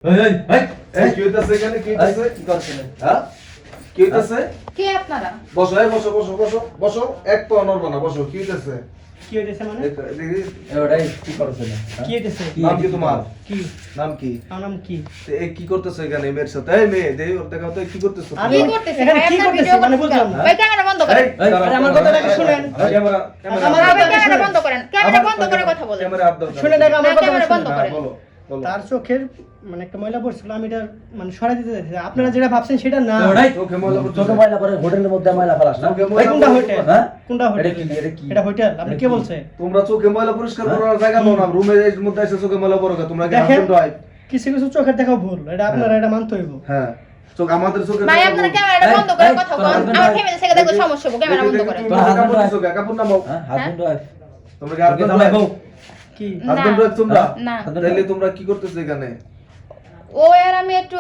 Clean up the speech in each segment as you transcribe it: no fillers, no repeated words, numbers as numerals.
কি হইতাছে এখানে? কি হইতাছে? কি করছেন? হ্যাঁ? কি হইতাছে? কে আপনারা? বসো, বসো। এক পা নড়বা না, বসো। কি হইতাছে? কি হইতেছে মানে? দেখি, এবারে কি করছেন? কি হইতেছে? নাম কি তোমার? কি? নাম কি? আমার নাম কি? এ কি করতেছো এখানে মেয়ের সাথে? এই মেয়ে, দেখাও তো কি করতেছো? আমি কি করতেছে? এখানে ভাই, কি আপনার করতেছে ভিডিও মানে করতেছে বুঝলাম কেন? না। ভাই, ক্যামেরা বন্ধ করেন। আরে আমার কথাটা একটু শুনেন। ক্যামেরা আমার ভাই, কথা ক্যামেরা শুনেন। বন্ধ করেন। ক্যামেরা বন্ধ করে কথা বলেন। ক্যামেরা আপ দাও। শুনে দেখো আমার না, কথা ক্যামেরা বন্ধ শুনেন। করেন। বলো। তার চোখের মানে একটা ময়লা পড়ছিল, আমি এটা মানে সরাই দিতে চাইছি। আপনারা যেটা ভাবছেন সেটা না। চোখে ময়লা পড়ছে। চোখে ময়লা করে হোটেলের মধ্যে ময়লা ফেলাস না? চোখে ভাই, ময়লা কোনটা পড়ছে। হোটেল? হ্যাঁ? কোনটা হোটেল? এটা কি? এটা হোটেল? আপনি কে বলছে? তোমরা চোখে ময়লা পরিষ্কার করার জায়গা পাও না, রুমের মধ্যে এসে চোখে ময়লা পড়ো। তোমরা কি দেখেন। Husband wife? কিছু কিছু চোখের দেখাও ভুল, এটা আপনারা এটা মানতে হইব। হ্যাঁ, চোখ আমাদের চোখে ভাই, আপনারা ক্যামেরাটা এই, বন্ধ করে এই, কথা তোর বলেন। husband আমার ভাই। ফ্যামিলি থেকে দেখলে সমস্যা হবে। ক্যামেরা বন্ধ করেন। তোর husband wife। কাপড় নামাও। হ্যাঁ, হাজবেন্ড ওয়াইফ। তোমরা কি হাজবেন্ড তোমরা বউ। কি? হাজবেন্ড ওয়াইফ তোমরা? না। তাহলে তোমরা কি করতেছো এখানে? ও আর আমি একটু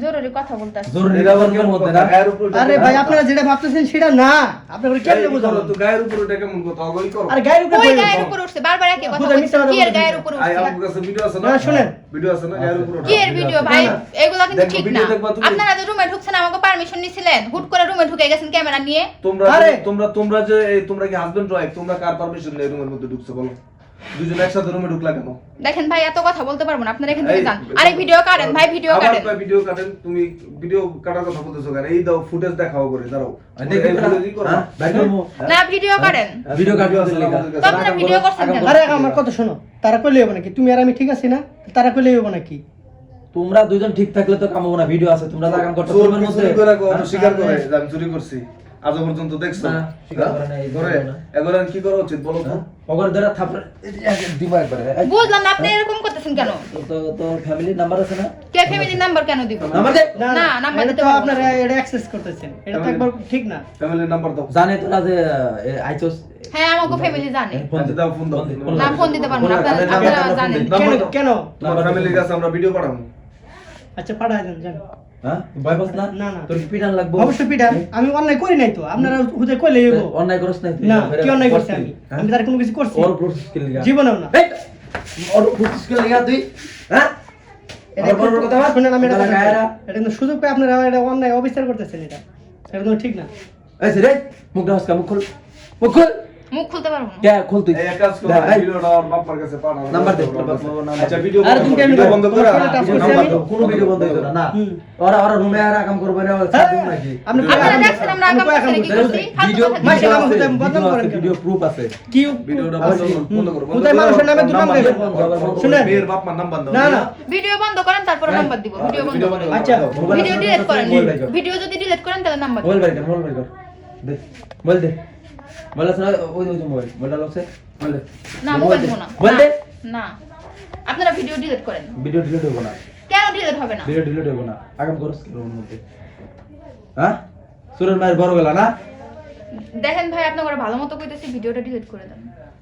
জরুরি কথা বলতে আসছি। জরুরি এরা আবার সম্পর্কের কেমন মধ্যে কথা? না? গায়ের উপর আরে ভাই, আপনারা যেটা ভাবতেছেন সেটা না। আপনারা কেমনে বুঝাবেন? তো গায়ের উপর এটা কেমন কথা? অগই করো। আর গায়ের উপরে ওই কই? গায়ের উপর উঠছে, বারবার একই কথা বুঝা মিথ্যা বলছেন। কথা কি এর বলছেন? গায়ের উপর আই উঠছে? আমার কাছে ভিডিও আছে না? না, শুনেন। ভিডিও আছে না গায়ের উপর? কি এর ভিডিও ভাই? না। এগুলা কিন্তু দেখো, ঠিক না। ভিডিও দেখবা তুমি। আপনারা যে রুমে ঢুকছেন আমাকে পারমিশন নিছিলেন, হুট করে রুমে ঢুকে গেছেন ক্যামেরা নিয়ে। তোমরা আরে! তোমরা যে তোমরা কি হাজবেন্ড ওয়াইফ? তোমরা কার পারমিশন নিয়ে রুমের মধ্যে ঢুকছো বলো? দুজন একসাথে রুমে ঢুকলা কেন? দেখেন ভাই, এত কথা বলতে পারবো না, আপনারা এখান থেকে এই, যান। আরে ভিডিও কাটেন ভাই, ভিডিও আবার কাটেন। কয় ভিডিও কাটেন? তুমি ভিডিও কাটার কথা বলতেছো কেন? এই দাও ফুটেজ দেখাও করে দাঁড়াও। দেখি এই তোরা, ফুটেজই করো। হ্যাঁ, বাইর করবো। না, ভিডিও কাটেন। ভিডিও কাটবো আছে না লেখা। আমাদের কাছে? তো আপনারা ভিডিও করছেন কেন? আরে আমার কথা শোনো। তারা কইলে হইব নাকি? তুমি আর আমি ঠিক আছি না? তারা কইলে হইব নাকি? তোমরা দুজন ঠিক থাকলে তো কামাবো না, ভিডিও আছে, তোমরা লাগাম করতে চোর রুমের কি মধ্যে। চুরি করে গো? হ্যাঁ? স্বীকার করে যে আমি চুরি করছি। আজ পর্যন্ত দেখছো? না, স্বীকার করে না, এই করে? করে না। এখন আর কি করা উচিত বলো তো? হ্যাঁ? অগর দ্বারা থাপড় দিব একবারে। এই, বুঝলাম না, আপনি এরকম করতেছেন কেন? তো ফ্যামিলির নাম্বার আছে না? কে ফ্যামিলির নাম্বার কেন দিব? নাম্বার দে। না, নাম্বার এটা দিতে তো পারবো না। আপনারা এটা অ্যাক্সেস করতেছেন। এটা তো একবার ঠিক না। ফ্যামিলির নাম্বার দাও। জানে তোরা যে আইচোস হ্যাঁ, আমাকে ফ্যামিলি জানে। আচ্ছা, দাও, ফোন দাও। না, ফোন দিতে পারবো না, আপনারা জানেন। নাম্বার কেন দাও। কেন? তোমার ফ্যামিলির কাছে আমরা ভিডিও পাঠাবো। আচ্ছা, পাঠায় দেন জান। হ্যাঁ, ভয় পাস না? না, না। তোর কি পিটান লাগবো? অবশ্যই পিটান। আমি অন্যায় করি নাই তো। আপনারা হুদে কইলে হইব। অন্যায় করছ নাই তুই? না, ফেরে কি অন্যায় করছি করছিস? আমি? হ্যাঁ? আমি তার কোনো কিছু করছি? ওর প্রসেস কে লাগা? জীবনেও না। এই, ওর প্রসেস কে লাগা তুই? হ্যাঁ? এটা আর বড় বড় কথা বল। শুনেন, আমি এটা কথা বলছি। গায়েরা। এটা কিন্তু সুযোগ পেয়ে আপনারা এটা অন্যায় অবিচার করতেছেন। এটা কিন্তু ঠিক না। এই রে, মুখ ঢাসকা, মুখ খোল। মুখ খোল। মুখ খুলতে পারবো না। কে খোল তুই? এই এক কাজ করো, দা, এই, ভিডিওটা ওর বাবার কাছে পাঠাও। নাম্বার দে, তোর বাবার নাম্বার আচ্ছা, দে। ভিডিও আরে তুমি কেমনে ভিডিও বন্ধ করে তোমার ফোনে টাচ করছি নাম্বার আমি। দাও, কোনো ভিডিও বন্ধ হইতো না, না। হুম। ওরা রুমে আর আকাম করবে না, ওরা হ্যাঁ, ছাড় দিব নাকি? আপনি কই আপনারা আকাম দেখছেন আমরা আপনি আকাম কই করছি নাকি করছেন? করছি? ফালতু ভিডিও কথা মাসে বলছেন। আমার আছে, সাথে বদনাম ভিডিও করেন আছে, কেন? ভিডিও প্রুফ আছে। কি ভিডিওটা বন্ধ করো। কোথায় মানুষের নামে দুর্নাম গাইবেন? শুনেন। মেয়ের বাপ মার নাম্বার দাও। না, না। ভিডিও বন্ধ করেন, তারপরে নাম্বার দিব। ভিডিও বন্ধ করেন। আচ্ছা, ভিডিও ডিলিট করেন। মোবাইল বাইর কর। ভিডিও যদি ডিলিট করেন তাহলে নাম্বার মোবাইল বাইর কর, মোবাইল বাইর কর। দে, মোবাইল দে। মোবাইল আছে না? ওই মোবাইল। মোবাইলটা লছে? মোবাইল দে। না, মোবাইল দিব না। মোবাইল দে। না, আপনারা ভিডিও ডিলিট করেন। ভিডিও ডিলিট হবে না। কেন ডিলিট হবে না? ভিডিও ডিলিট হবে না। আগাম করস কি রুমের মধ্যে? হ্যাঁ? সুরের মায়ের বড় গলা না? দেখেন ভাই, আপনাকে ভালো মতো কইতেছি, ভিডিওটা ডিলিট করে দেন।